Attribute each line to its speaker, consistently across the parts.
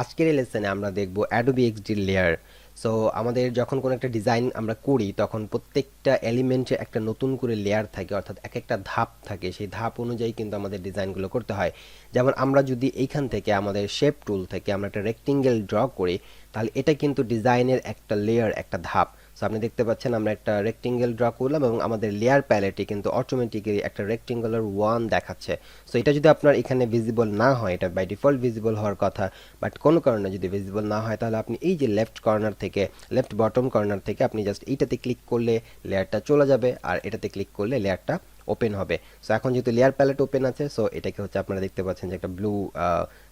Speaker 1: আজকের এই লেসনে আমরা দেখব Adobe XD লেয়ার। সো আমাদের যখন কোনো একটা ডিজাইন আমরা করি তখন প্রত্যেকটা এলিমেন্টে একটা নতুন করে লেয়ার থাকে, অর্থাৎ এক একটা ধাপ থাকে। সেই ধাপ অনুযায়ী কিন্তু আমাদের ডিজাইনগুলো করতে হয়। যেমন আমরা যদি এইখান থেকে আমাদের শেপ টুল থেকে আমরা একটা রেক্টেঙ্গেল ড্র করি, তাহলে এটা কিন্তু ডিজাইনের একটা লেয়ার, একটা ধাপ। সো আপনি দেখতে পাচ্ছেন আমরা একটা রেক্টেঙ্গেল ড্র করলাম এবং আমাদের লেয়ার প্যালেটে কিন্তু অটোমেটিক্যালি একটা রেক্টেঙ্গুলার ওয়ান দেখাচ্ছে। সো এটা যদি আপনার এখানে ভিজিবল না হয়, এটা বাই ডিফল্ট ভিজিবল হওয়ার কথা, বাট কোনো কারণে যদি ভিজিবল না হয় তাহলে আপনি এই যে লেফট কর্নার থেকে, লেফট বটম কর্নার থেকে আপনি জাস্ট এইটাতে ক্লিক করলে লেয়ারটা চলে যাবে, আর এটাতে ক্লিক করলে লেয়ারটা ওপেন হবে। সো এখন যেহেতু লেয়ার প্যালেট ওপেন আছে, সো এটাকে হচ্ছে আপনারা দেখতে পাচ্ছেন যে একটা ব্লু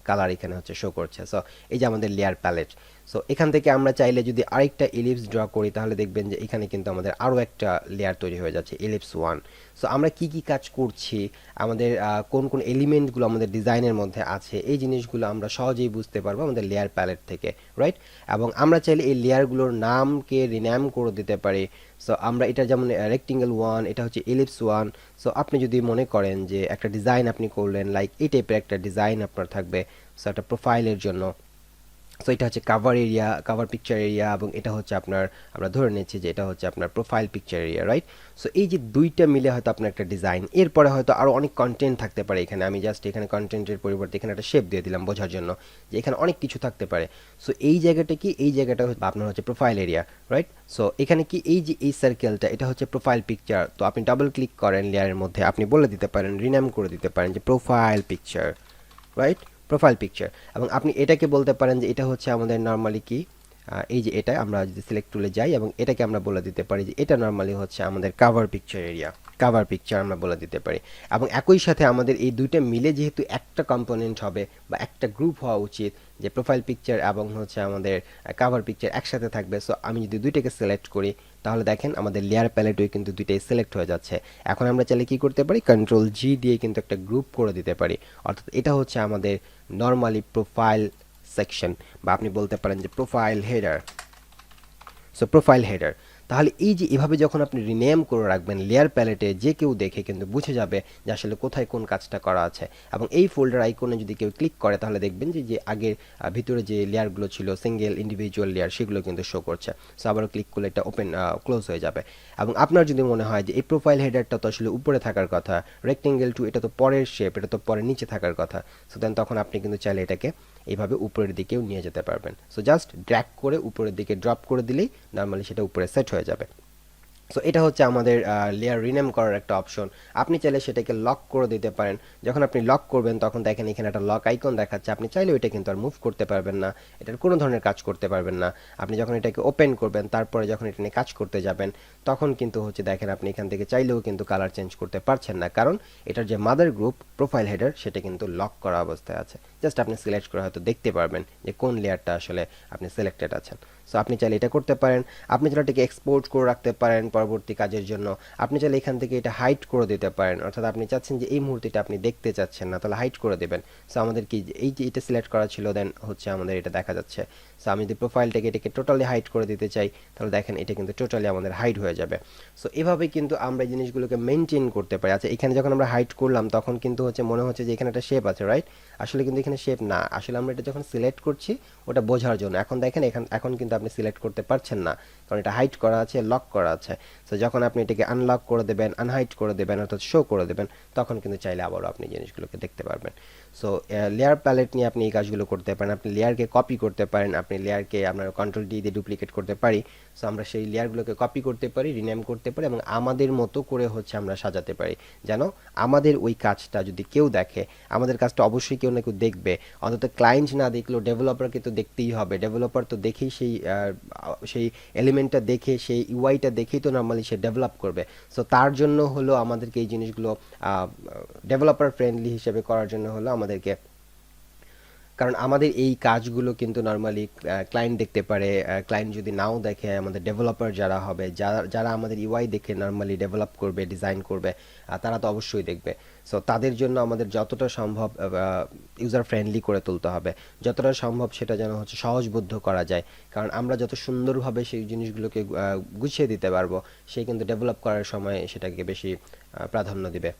Speaker 1: কালার এখানে হচ্ছে শো করছে। সো এই যে আমাদের লেয়ার প্যালেট। সো এখান থেকে আমরা চাইলে যদি আরেকটা ইলিপস ড্র করি তাহলে দেখবেন যে এখানে কিন্তু আমাদের আরও একটা লেয়ার তৈরি হয়ে যাচ্ছে, ইলিপস ওয়ান। সো আমরা কি কি কাজ করছি, আমাদের কোন কোন এলিমেন্টগুলো আমাদের ডিজাইনের মধ্যে আছে, এই জিনিসগুলো আমরা সহজেই বুঝতে পারবো আমাদের লেয়ার প্যালেট থেকে, রাইট? এবং আমরা চাইলে এই লেয়ারগুলোর নামকে রিন্যাম করে দিতে পারি। সো আমরা এটা যেমন রেক্টেঙ্গেল ওয়ান, এটা হচ্ছে ইলিপস ওয়ান। সো আপনি যদি মনে করেন যে একটা ডিজাইন আপনি করলেন, লাইক এই টাইপের একটা ডিজাইন আপনার থাকবে, সো একটা প্রোফাইলের জন্য। সো এটা হচ্ছে cover area, cover picture area, এবং এটা হচ্ছে আপনার, আমরা ধরে নিচ্ছি যে এটা হচ্ছে আপনার profile picture area, right? So এই যে দুইটা মিলে হয়তো আপনার একটা ডিজাইন, এরপরে হয়তো আরও অনেক কন্টেন্ট থাকতে পারে এখানে। আমি জাস্ট এখানে কন্টেন্টের পরিবর্তে এখানে একটা শেপ দিয়ে দিলাম বোঝার জন্য যে এখানে অনেক কিছু থাকতে পারে। সো এই জায়গাটা কি, এই জায়গাটা আপনার হচ্ছে প্রোফাইল এরিয়া, রাইট? সো এখানে কি এই যে এই সার্কেলটা, এটা হচ্ছে প্রোফাইল পিকচার। তো আপনি ডাবল ক্লিক করেন লেয়ারের মধ্যে, আপনি বলে দিতে পারেন, রিনেম করে দিতে পারেন যে profile picture, right? Profile picture. এবং আপনি এটাকে বলতে পারেন যে এটা হচ্ছে আমাদের নর্মালি কি, এই যে এটা আমরা যদি সিলেক্ট টুলে যাই এবং এটাকে আমরা বলে দিতে পারি যে এটা নর্মালি হচ্ছে আমাদের cover picture area, cover picture আমরা বলে দিতে পারি। এবং একই সাথে আমাদের এই দুইটা মিলে যেহেতু একটা কম্পোনেন্ট হবে বা একটা গ্রুপ হওয়া উচিত, যে প্রোফাইল পিকচার এবং হচ্ছে আমাদের কাভার পিকচার একসাথে থাকবে। সো আমি যদি দুইটাকে সিলেক্ট করি তাহলে দেখেন আমাদের লেয়ার প্যালেটে কিন্তু দুইটাই সিলেক্ট হয়ে যাচ্ছে। এখন আমরা চাইলে কি করতে পারি, কন্ট্রোল জি দিয়ে কিন্তু একটা গ্রুপ করে দিতে পারি। অর্থাৎ এটা হচ্ছে আমাদের নর্মালি প্রোফাইল সেকশন, বা আপনি বলতে পারেন যে profile header. So profile header. তাহলে এই যে এভাবে যখন আপনি রিনেম করে রাখবেন লেয়ার প্যালেটে, যে কেউ দেখে কিন্তু বুঝে যাবে যে আসলে কোথায় কোন কাজটা করা আছে। এবং এই ফোল্ডার আইকনে যদি কেউ ক্লিক করে তাহলে দেখবেন যে যে আগের ভিতরে যে লেয়ারগুলো ছিল, সিঙ্গেল ইন্ডিভিজুয়াল লেয়ার, সেগুলো কিন্তু শো করছে। সো আবারও ক্লিক করলে এটা ওপেন, ক্লোজ হয়ে যাবে। এবং আপনার যদি মনে হয় যে এই প্রোফাইল হেডারটা তো আসলে উপরে থাকার কথা, রেক্টেঙ্গেল টু এটা তো পরের শেপ, এটা তো পরে নিচে থাকার কথা, সো দেন তখন আপনি কিন্তু চাইলে এটাকে এইভাবে উপরের দিকেও নিয়ে যেতে পারবেন। সো জাস্ট ড্র্যাগ করে উপরের দিকে ড্রপ করে দিলেই নর্মালি সেটা উপরে সেট হয়ে যাবে। সো এটা হচ্ছে আমাদের লেয়ার রিনেম করার একটা অপশন। আপনি চাইলে সেটাকে লক করে দিতে পারেন। যখন আপনি লক করবেন তখন দেখেন এখানে একটা লক আইকন দেখাচ্ছে, আপনি চাইলেও এটা কিন্তু আর মুভ করতে পারবেন না, এটার কোনো ধরনের কাজ করতে পারবেন না। আপনি যখন এটাকে ওপেন করবেন, তারপরে যখন এটা নিয়ে কাজ করতে যাবেন, তখন কিন্তু হচ্ছে দেখেন আপনি এখান থেকে চাইলেও কিন্তু কালার চেঞ্জ করতে পারছেন না, কারণ এটার যে মাদার গ্রুপ প্রোফাইল হেডার সেটা কিন্তু লক করা অবস্থায় আছে। জাস্ট আপনি সিলেক্ট করে হয়তো দেখতে পারবেন যে কোন লেয়ারটা আসলে আপনি সিলেক্টেড আছেন। সো আপনি চাইলে এটা করতে পারেন। আপনি চাইলে এটাকে এক্সপোর্ট করে রাখতে পারেন পরবর্তী কাজের জন্য। আপনি চাইলে এখান থেকে এটা হাইড করে দিতে পারেন, অর্থাৎ আপনি চাচ্ছেন যে এই মুহূর্তে আপনি দেখতে চাচ্ছেন না, তাহলে হাইড করে দেবেন। সো আমাদের কি এই যে এটা সিলেক্ট করা ছিল, দেন হচ্ছে আমাদের এটা দেখা যাচ্ছে। সো আমি যদি প্রোফাইলটাকে এটাকে টোটালি হাইড করে দিতে চাই তাহলে দেখেন এটা কিন্তু টোটালি আমাদের হাইড হয়ে যাবে। সো এভাবে কিন্তু আমরা এই জিনিসগুলোকে মেনটেন করতে পারি। আচ্ছা, এখানে যখন আমরা হাইড করলাম তখন কিন্তু হচ্ছে মনে হচ্ছে যে এখানে একটা শেপ আছে, রাইট? আসলে কিন্তু এখানে শেপ না, আসলে আমরা এটা যখন সিলেক্ট করছি ওটা বোঝার জন্য। এখন দেখেন এখন কিন্তু আপনি সিলেক্ট করতে পারছেন না, কারণ এটা হাইড করা আছে, লক করা আছে। সো যখন আপনি এটাকে আনলক করে দেবেন, আনহাইড করে দেবেন, অর্থাৎ শো করে দেবেন, তখন কিন্তু চাইলে আবারও আপনি জিনিসগুলোকে দেখতে পারবেন। সো লেয়ার প্যালেট নিয়ে আপনি এই কাজগুলো করতে পারেন। আপনি লেয়ারকে কপি করতে পারেন, আপনি লেয়ারকে আপনার কন্ট্রোল ডি দিয়ে ডুপ্লিকেট করতে পারি। সো আমরা সেই লেয়ারগুলোকে কপি করতে পারি, রিনেম করতে পারি, এবং আমাদের মতো করে হচ্ছে আমরা সাজাতে পারি, যেন আমাদের ওই কাজটা যদি কেউ দেখে, আমাদের কাজটা অবশ্যই কেউ না কেউ দেখবে। অন্তত ক্লায়েন্ট না দেখলেও ডেভেলপারকে তো দেখতেই হবে। ডেভেলপার তো দেখেই সেই সেই এলিমেন্টটা দেখে, সেই ইউআইটা দেখেই তো নর্মালি সে ডেভেলপ করবে। সো তার জন্য হলো আমাদেরকে এই জিনিসগুলো ডেভেলপার ফ্রেন্ডলি হিসেবে করার জন্য হলো আমাদেরকে, কারণ আমাদের এই কাজগুলো কিন্তু নর্মালি ক্লায়েন্ট দেখতে পারে। ক্লায়েন্ট যদি নাও দেখে, আমাদের ডেভেলপার যারা হবে, যারা যারা আমাদের ইউআই দেখে নর্মালি ডেভেলপ করবে, ডিজাইন করবে, তারা তো অবশ্যই দেখবে। সো তাদের জন্য আমাদের যতটা সম্ভব ইউজার ফ্রেন্ডলি করে তুলতে হবে, যতটা সম্ভব সেটা যেন হচ্ছে সহজবোধ্য করা যায়। কারণ আমরা যত সুন্দরভাবে সেই জিনিসগুলোকে গুছিয়ে দিতে পারবো, সে কিন্তু ডেভেলপ করার সময় সেটাকে বেশি প্রাধান্য দিবে।